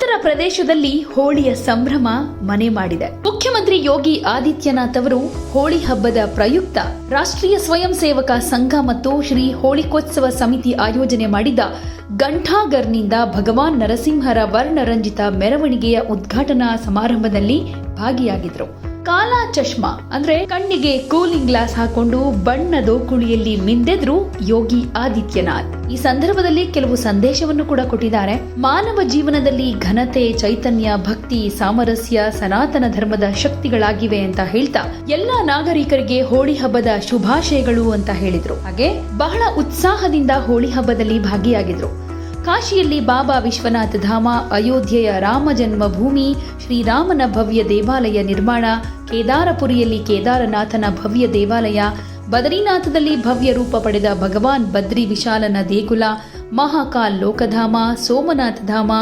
ಉತ್ತರ ಪ್ರದೇಶದಲ್ಲಿ ಹೋಳಿಯ ಸಂಭ್ರಮ ಮನೆ ಮಾಡಿದೆ. ಮುಖ್ಯಮಂತ್ರಿ ಯೋಗಿ ಆದಿತ್ಯನಾಥ್ ಅವರು ಹೋಳಿ ಹಬ್ಬದ ಪ್ರಯುಕ್ತ ರಾಷ್ಟ್ರೀಯ ಸ್ವಯಂ ಸೇವಕ ಸಂಘ ಮತ್ತು ಶ್ರೀ ಹೋಳಿಕೋತ್ಸವ ಸಮಿತಿ ಆಯೋಜನೆ ಮಾಡಿದ್ದ ಘಂಟಾಘರ್ನಿಂದ ಭಗವಾನ್ ನರಸಿಂಹರ ವರ್ಣರಂಜಿತ ಮೆರವಣಿಗೆಯ ಉದ್ಘಾಟನಾ ಸಮಾರಂಭದಲ್ಲಿ ಭಾಗಿಯಾಗಿದ್ರು. ಕಾಲಾ ಚಶ್ಮಾ ಅಂದ್ರೆ ಕಣ್ಣಿಗೆ ಕೂಲಿಂಗ್ ಗ್ಲಾಸ್ ಹಾಕೊಂಡು ಬಣ್ಣದ ಕುಳಿಯಲ್ಲಿ ಮಿಂದೆದ್ರು ಯೋಗಿ ಆದಿತ್ಯನಾಥ್. ಈ ಸಂದರ್ಭದಲ್ಲಿ ಕೆಲವು ಸಂದೇಶವನ್ನು ಕೂಡ ಕೊಟ್ಟಿದ್ದಾರೆ. ಮಾನವ ಜೀವನದಲ್ಲಿ ಘನತೆ, ಚೈತನ್ಯ, ಭಕ್ತಿ, ಸಾಮರಸ್ಯ ಸನಾತನ ಧರ್ಮದ ಶಕ್ತಿಗಳಾಗಿವೆ ಅಂತ ಹೇಳ್ತಾ ಎಲ್ಲಾ ನಾಗರಿಕರಿಗೆ ಹೋಳಿ ಹಬ್ಬದ ಶುಭಾಶಯಗಳು ಅಂತ ಹೇಳಿದ್ರು. ಹಾಗೆ ಬಹಳ ಉತ್ಸಾಹದಿಂದ ಹೋಳಿ ಹಬ್ಬದಲ್ಲಿ ಭಾಗಿಯಾಗಿದ್ರು. ಕಾಶಿಯಲ್ಲಿ ಬಾಬಾ ವಿಶ್ವನಾಥ ಧಾಮ, ಅಯೋಧ್ಯೆಯ ರಾಮ ಜನ್ಮಭೂಮಿ, ಶ್ರೀರಾಮನ ಭವ್ಯ ದೇವಾಲಯ ನಿರ್ಮಾಣ, ಕೇದಾರಪುರಿಯಲ್ಲಿ ಕೇದಾರನಾಥನ ಭವ್ಯ ದೇವಾಲಯ, ಬದರಿನಾಥದಲ್ಲಿ ಭವ್ಯ ರೂಪ ಪಡೆದ ಭಗವಾನ್ ಬದ್ರಿ ವಿಶಾಲನ ದೇಗುಲ, ಮಹಾಕಾಲ್ ಲೋಕಧಾಮ, ಸೋಮನಾಥ ಧಾಮ,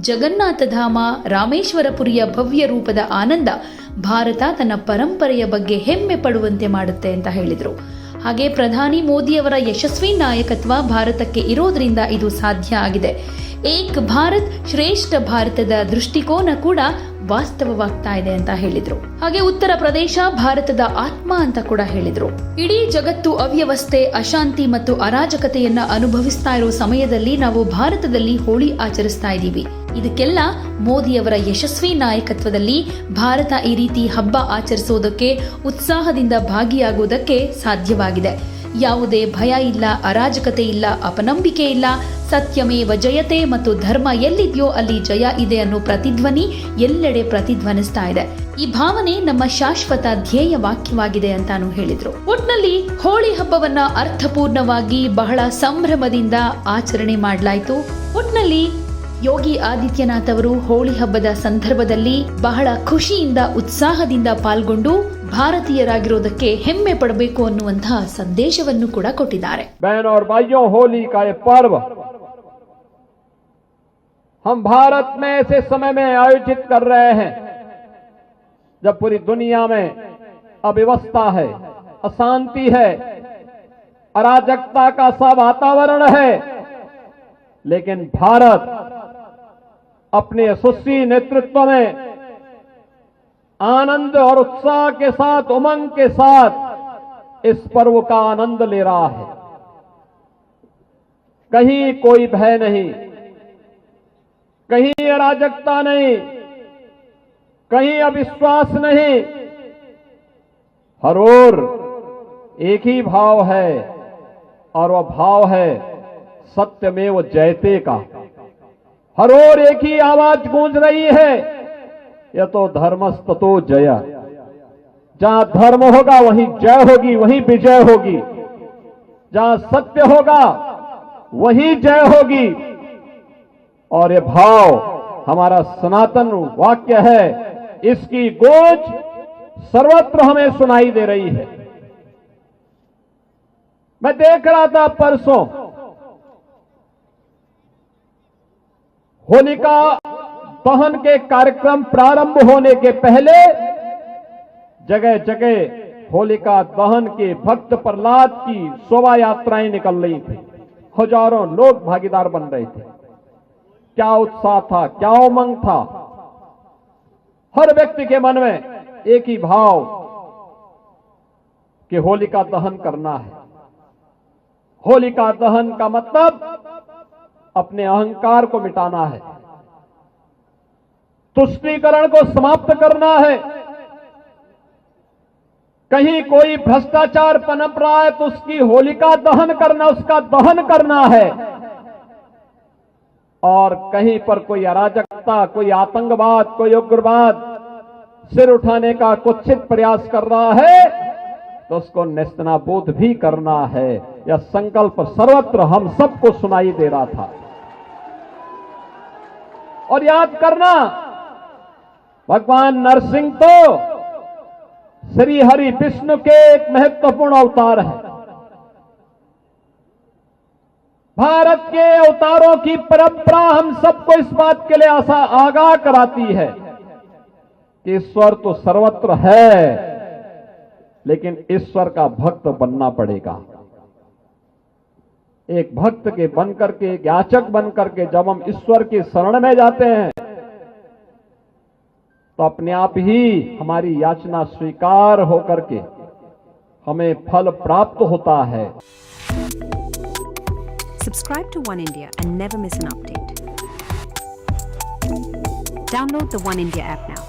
ಜಗನ್ನಾಥ ಧಾಮ, ರಾಮೇಶ್ವರಪುರಿಯ ಭವ್ಯ ರೂಪದ ಆನಂದ ಭಾರತ ತನ್ನ ಪರಂಪರೆಯ ಬಗ್ಗೆ ಹೆಮ್ಮೆ ಪಡುವಂತೆ ಮಾಡುತ್ತೆ ಅಂತ ಹೇಳಿದರು. ಹಾಗೆ ಪ್ರಧಾನಿ ಮೋದಿಯವರ ಯಶಸ್ವಿ ನಾಯಕತ್ವ ಭಾರತಕ್ಕೆ ಇರೋದ್ರಿಂದ ಇದು ಸಾಧ್ಯ ಆಗಿದೆ. ಏಕ್ ಭಾರತ್ ಶ್ರೇಷ್ಠ ಭಾರತದ ದೃಷ್ಟಿಕೋನ ಕೂಡ ವಾಸ್ತವವಾಗ್ತಾ ಇದೆ ಅಂತ ಹೇಳಿದ್ರು. ಹಾಗೆ ಉತ್ತರ ಪ್ರದೇಶ ಭಾರತದ ಆತ್ಮ ಅಂತ ಕೂಡ ಹೇಳಿದ್ರು. ಇಡೀ ಜಗತ್ತು ಅವ್ಯವಸ್ಥೆ, ಅಶಾಂತಿ ಮತ್ತು ಅರಾಜಕತೆಯನ್ನ ಅನುಭವಿಸ್ತಾ ಇರೋ ಸಮಯದಲ್ಲಿ ನಾವು ಭಾರತದಲ್ಲಿ ಹೋಳಿ ಆಚರಿಸ್ತಾ ಇದ್ದೀವಿ. ಇದಕ್ಕೆಲ್ಲ ಮೋದಿಯವರ ಯಶಸ್ವಿ ನಾಯಕತ್ವದಲ್ಲಿ ಭಾರತ ಈ ರೀತಿ ಹಬ್ಬ ಆಚರಿಸೋದಕ್ಕೆ, ಉತ್ಸಾಹದಿಂದ ಭಾಗಿಯಾಗುವುದಕ್ಕೆ ಸಾಧ್ಯವಾಗಿದೆ. ಯಾವುದೇ ಭಯ ಇಲ್ಲ, ಅರಾಜಕತೆ ಇಲ್ಲ, ಅಪನಂಬಿಕೆ ಇಲ್ಲ. ಸತ್ಯಮೇವ ಜಯತೆ ಮತ್ತು ಧರ್ಮ ಎಲ್ಲಿದೆಯೋ ಅಲ್ಲಿ ಜಯ ಇದೆ ಅನ್ನೋ ಪ್ರತಿಧ್ವನಿ ಎಲ್ಲೆಡೆ ಪ್ರತಿಧ್ವನಿಸ್ತಾ ಇದೆ. ಈ ಭಾವನೆ ನಮ್ಮ ಶಾಶ್ವತ ಧ್ಯೇಯ ವಾಕ್ಯವಾಗಿದೆ ಅಂತಾನು ಹೇಳಿದ್ರು. ಒಟ್ನಲ್ಲಿ ಹೋಳಿ ಹಬ್ಬವನ್ನ ಅರ್ಥಪೂರ್ಣವಾಗಿ ಬಹಳ ಸಂಭ್ರಮದಿಂದ ಆಚರಣೆ ಮಾಡಲಾಯಿತು. ಒಟ್ನಲ್ಲಿ ಯೋಗಿ ಆದಿತ್ಯನಾಥ್ ಅವರು ಹೋಳಿ ಹಬ್ಬದ ಸಂದರ್ಭದಲ್ಲಿ ಬಹಳ ಖುಷಿಯಿಂದ, ಉತ್ಸಾಹದಿಂದ ಪಾಲ್ಗೊಂಡು ಭಾರತೀಯರಾಗಿರೋದಕ್ಕೆ ಹೆಮ್ಮೆ ಪಡಬೇಕು ಅನ್ನುವಂತಹ ಸಂದೇಶವನ್ನು ಕೂಡ ಕೊಟ್ಟಿದ್ದಾರೆ. बहनों और भाइयों, होली का ये पर्व हम भारत में ऐसे समय में आयोजित कर रहे हैं जब पूरी दुनिया में अव्यवस्था है, अशांति है, अराजकता का सा वातावरण है। लेकिन भारत अपने यशस्वी नेतृत्व में आनंद और उत्साह के साथ, उमंग के साथ इस पर्व का आनंद ले रहा है। कहीं कोई भय नहीं, कहीं अराजकता नहीं, कहीं अविश्वास नहीं। हर ओर एक ही भाव है और वह भाव है सत्यमेव जयते का। हर ओर एक ही आवाज गूंज रही है, यह तो धर्मस्ततो जय। जहां धर्म होगा वहीं जय होगी, वहीं विजय होगी। जहां सत्य होगा वहीं जय होगी। और ये भाव हमारा सनातन वाक्य है, इसकी गूंज सर्वत्र हमें सुनाई दे रही है। मैं देख रहा था परसों होलिका दहन के कार्यक्रम प्रारंभ होने के पहले जगह जगह होलिका दहन के भक्त प्रहलाद की शोभा यात्राएं निकल रही थी। हजारों लोग भागीदार बन रहे थे। क्या उत्साह था, क्या उमंग था। हर व्यक्ति के मन में एक ही भाव कि होलिका दहन करना है। होलिका दहन का मतलब अपने अहंकार को मिटाना है, तुष्टीकरण को समाप्त करना है। कहीं कोई भ्रष्टाचार पनप रहा है तो उसकी होलिका दहन करना, उसका दहन करना है। और कहीं पर कोई अराजकता, कोई आतंकवाद, कोई उग्रवाद सिर उठाने का कुत्सित प्रयास कर रहा है तो उसको नेस्तनाबूद भी करना है। यह संकल्प सर्वत्र हम सबको सुनाई दे रहा था। और याद करना, भगवान नरसिंह तो श्री हरि विष्णु के एक महत्वपूर्ण अवतार है। भारत के अवतारों की परंपरा हम सबको इस बात के लिए आगाह कराती है कि ईश्वर तो सर्वत्र है, लेकिन ईश्वर का भक्त बनना पड़ेगा। एक भक्त के बनकर के, एक याचक बनकर के जब हम ईश्वर की शरण में जाते हैं तो अपने आप ही हमारी याचना स्वीकार होकर के हमें फल प्राप्त होता है। Subscribe to One India and never miss an update. Download the One India app now.